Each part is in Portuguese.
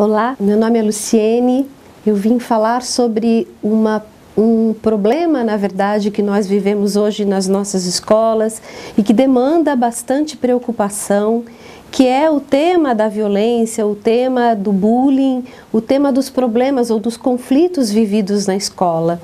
Olá, meu nome é Luciene. Eu vim falar sobre um problema, na verdade, que nós vivemos hoje nas nossas escolas e que demanda bastante preocupação, que é o tema da violência, o tema do bullying, o tema dos problemas ou dos conflitos vividos na escola.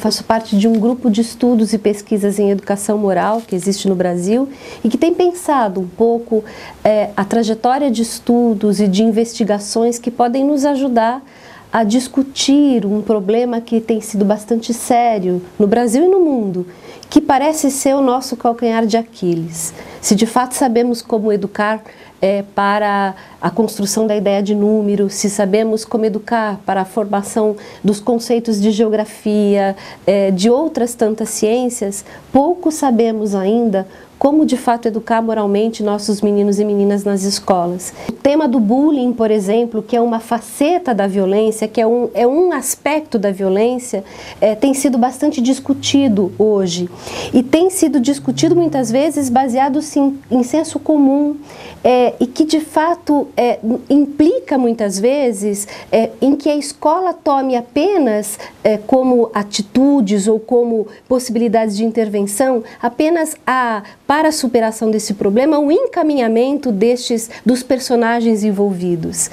Faço parte de um grupo de estudos e pesquisas em educação moral que existe no Brasil e que tem pensado um pouco a trajetória de estudos e de investigações que podem nos ajudar a discutir um problema que tem sido bastante sério no Brasil e no mundo, que parece ser o nosso calcanhar de Aquiles. Se de fato sabemos como educar para a construção da ideia de número, se sabemos como educar para a formação dos conceitos de geografia, de outras tantas ciências, pouco sabemos ainda como de fato educar moralmente nossos meninos e meninas nas escolas. O tema do bullying, por exemplo, que é uma faceta da violência, que é um aspecto da violência, tem sido bastante discutido hoje. E tem sido discutido muitas vezes baseado sim, em senso comum, e que de fato implica muitas vezes em que a escola tome apenas como atitudes ou como possibilidades de intervenção apenas para a superação desse problema, o encaminhamento dos personagens envolvidos.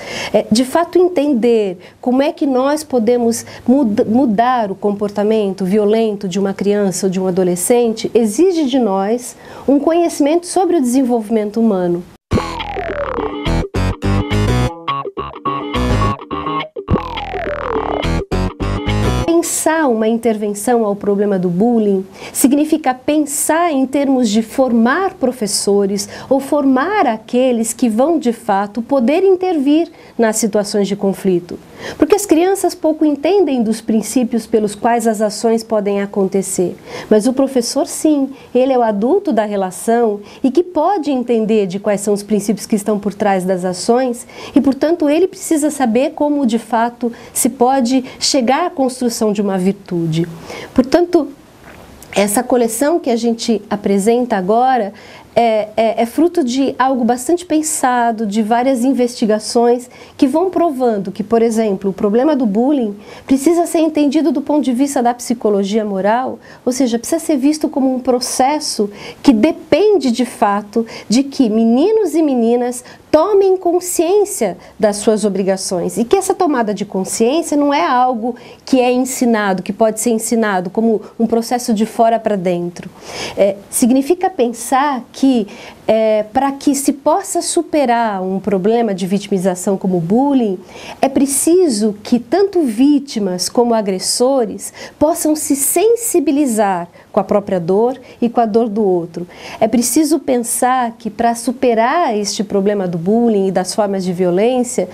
De fato, entender como é que nós podemos mudar o comportamento violento de uma criança ou de um adolescente exige de nós um conhecimento sobre o desenvolvimento humano. Pensar uma intervenção ao problema do bullying significa pensar em termos de formar professores ou formar aqueles que vão de fato poder intervir nas situações de conflito. Porque as crianças pouco entendem dos princípios pelos quais as ações podem acontecer, mas o professor sim, ele é o adulto da relação e que pode entender de quais são os princípios que estão por trás das ações e, portanto, ele precisa saber como de fato se pode chegar à construção de uma virtude. Portanto, essa coleção que a gente apresenta agora é fruto de algo bastante pensado, de várias investigações que vão provando que, por exemplo, o problema do bullying precisa ser entendido do ponto de vista da psicologia moral, ou seja, precisa ser visto como um processo que depende de fato de que meninos e meninas tomem consciência das suas obrigações e que essa tomada de consciência não é algo que é ensinado, que pode ser ensinado como um processo de fora para dentro. Significa pensar que para que se possa superar um problema de vitimização como o bullying, é preciso que tanto vítimas como agressores possam se sensibilizar com a própria dor e com a dor do outro. É preciso pensar que para superar este problema do bullying e das formas de violência,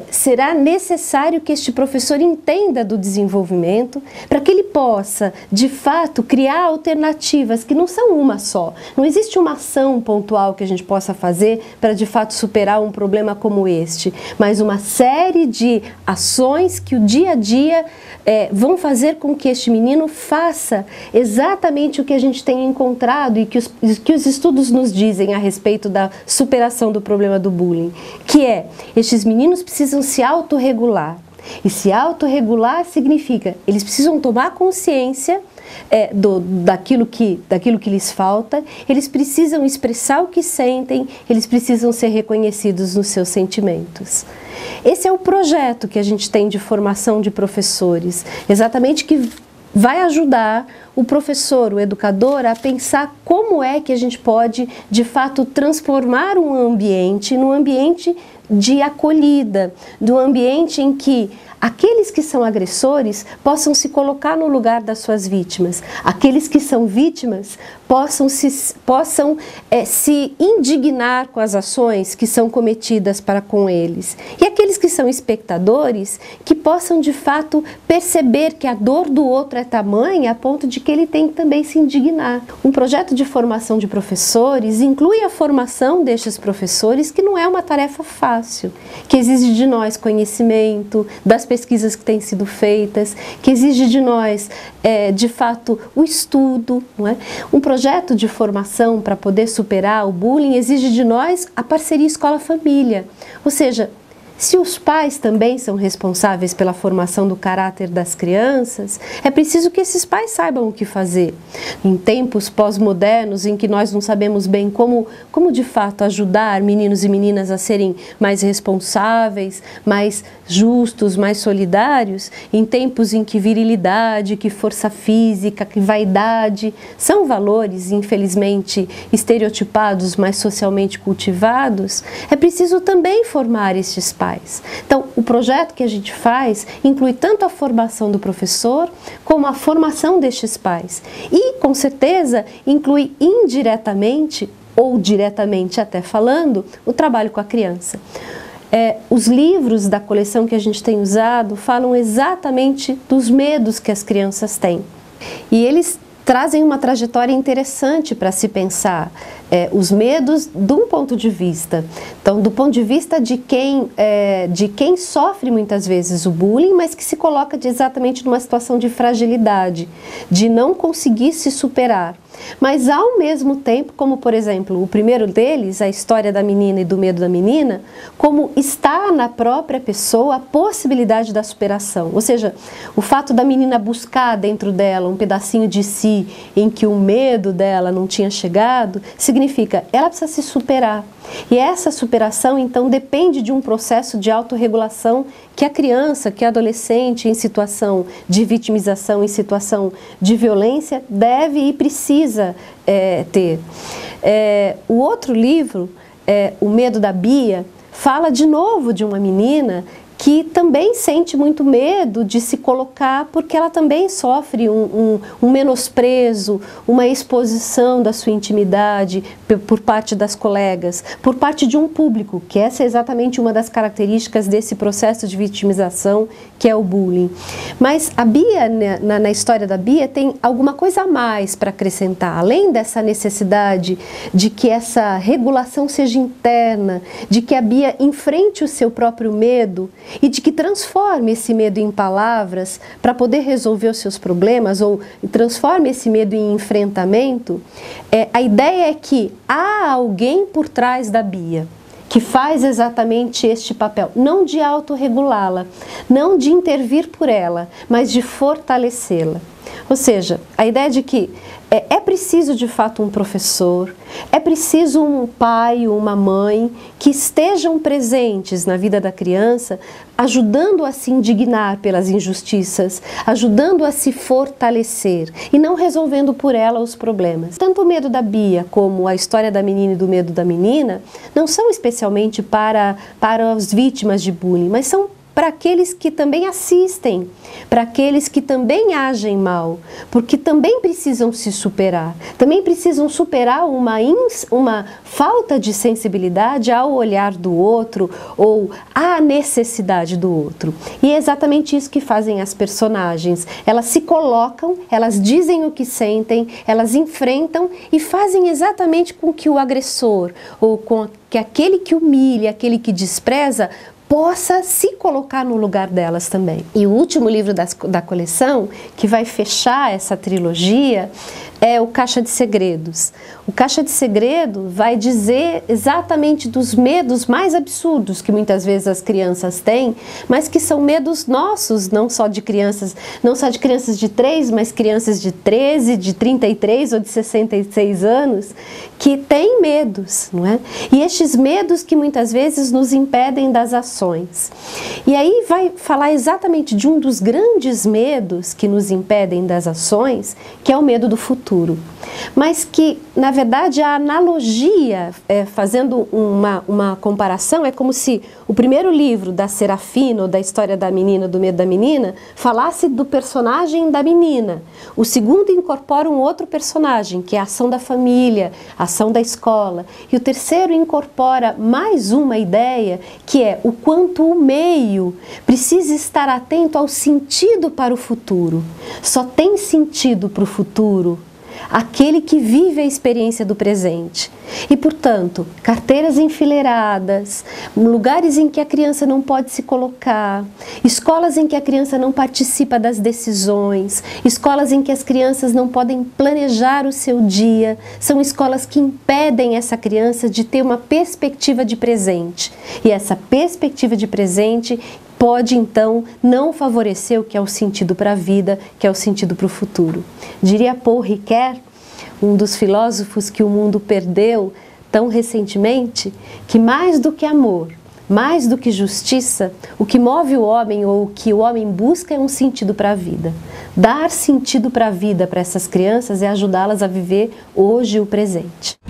será necessário que este professor entenda do desenvolvimento para que ele possa, de fato, criar alternativas que não são uma só. Não existe uma ação pontual que a gente possa fazer para, de fato, superar um problema como este, mas uma série de ações que o dia a dia vão fazer com que este menino faça exatamente o que a gente tem encontrado e que os estudos nos dizem a respeito da superação do problema do bullying, que estes meninos precisam se autorregular. E se autorregular significa, eles precisam tomar consciência daquilo que lhes falta, eles precisam expressar o que sentem, eles precisam ser reconhecidos nos seus sentimentos. Esse é o projeto que a gente tem de formação de professores, exatamente que vai ajudar o professor, o educador, a pensar como é que a gente pode, de fato, transformar um ambiente num ambiente de acolhida, num ambiente em que aqueles que são agressores possam se colocar no lugar das suas vítimas, aqueles que são vítimas possam se indignar com as ações que são cometidas para com eles, e aqueles que são espectadores que possam de fato perceber que a dor do outro é tamanha a ponto de que ele tem que também se indignar. Um projeto de formação de professores inclui a formação destes professores, que não é uma tarefa fácil, que exige de nós conhecimento, das pesquisas que têm sido feitas, que exige de nós, de fato, o estudo, não é? Um projeto de formação para poder superar o bullying exige de nós a parceria escola-família, ou seja, se os pais também são responsáveis pela formação do caráter das crianças, é preciso que esses pais saibam o que fazer. Em tempos pós-modernos, em que nós não sabemos bem como de fato ajudar meninos e meninas a serem mais responsáveis, mais justos, mais solidários, em tempos em que virilidade, que força física, que vaidade são valores, infelizmente, estereotipados, mas socialmente cultivados, é preciso também formar estes pais. Então, o projeto que a gente faz inclui tanto a formação do professor como a formação destes pais. E, com certeza, inclui indiretamente ou diretamente até falando, o trabalho com a criança. Os livros da coleção que a gente tem usado falam exatamente dos medos que as crianças têm. E eles trazem uma trajetória interessante para se pensar os medos de um ponto de vista. Então, do ponto de vista de quem sofre muitas vezes o bullying, mas que se coloca exatamente numa situação de fragilidade, de não conseguir se superar. Mas ao mesmo tempo, como por exemplo, o primeiro deles, a história da menina e do medo da menina, como está na própria pessoa a possibilidade da superação. Ou seja, o fato da menina buscar dentro dela um pedacinho de si em que o medo dela não tinha chegado, significa ela precisa se superar. E essa superação, então, depende de um processo de autorregulação que a criança, que a adolescente em situação de vitimização, em situação de violência, deve e precisa ter. O outro livro, O Medo da Bia, fala de novo de uma menina que também sente muito medo de se colocar, porque ela também sofre um menosprezo, uma exposição da sua intimidade por parte das colegas, por parte de um público, que essa é exatamente uma das características desse processo de vitimização, que é o bullying. Mas a Bia, na história da Bia, tem alguma coisa a mais para acrescentar, além dessa necessidade de que essa regulação seja interna, de que a Bia enfrente o seu próprio medo, e de que transforme esse medo em palavras para poder resolver os seus problemas, ou transforme esse medo em enfrentamento. A ideia é que há alguém por trás da Bia que faz exatamente este papel, não de autorregulá-la, não de intervir por ela, mas de fortalecê-la. Ou seja, a ideia de que é preciso de fato um professor, é preciso um pai ou uma mãe que estejam presentes na vida da criança, ajudando a se indignar pelas injustiças, ajudando a se fortalecer e não resolvendo por ela os problemas. Tanto o medo da Bia como a história da menina e do medo da menina não são especialmente para as vítimas de bullying, mas são para aqueles que também assistem, para aqueles que também agem mal, porque também precisam se superar, também precisam superar uma falta de sensibilidade ao olhar do outro ou à necessidade do outro. E é exatamente isso que fazem as personagens. Elas se colocam, elas dizem o que sentem, elas enfrentam e fazem exatamente com que o agressor ou com que aquele que humilha, aquele que despreza, possa se colocar no lugar delas também. E o último livro da coleção, que vai fechar essa trilogia, é o Caixa de Segredos. O Caixa de Segredo vai dizer exatamente dos medos mais absurdos que muitas vezes as crianças têm, mas que são medos nossos, não só de crianças de 3, mas crianças de 13, de 33 ou de 66 anos, que têm medos, não é? E estes medos que muitas vezes nos impedem das ações. E aí vai falar exatamente de um dos grandes medos que nos impedem das ações, que é o medo do futuro. Mas que, na verdade, a analogia, fazendo uma comparação, é como se o primeiro livro da Serafina, ou da história da menina, do medo da menina, falasse do personagem da menina. O segundo incorpora um outro personagem, que é a ação da família, a ação da escola. E o terceiro incorpora mais uma ideia, que é o quanto o meio precisa estar atento ao sentido para o futuro. Só tem sentido para o futuro aquele que vive a experiência do presente. E, portanto, carteiras enfileiradas, lugares em que a criança não pode se colocar, escolas em que a criança não participa das decisões, escolas em que as crianças não podem planejar o seu dia, são escolas que impedem essa criança de ter uma perspectiva de presente. E essa perspectiva de presente pode, então, não favorecer o que é o sentido para a vida, que é o sentido para o futuro. Diria Paul Ricoeur, um dos filósofos que o mundo perdeu tão recentemente, que mais do que amor, mais do que justiça, o que move o homem ou o que o homem busca é um sentido para a vida. Dar sentido para a vida para essas crianças é ajudá-las a viver hoje o presente.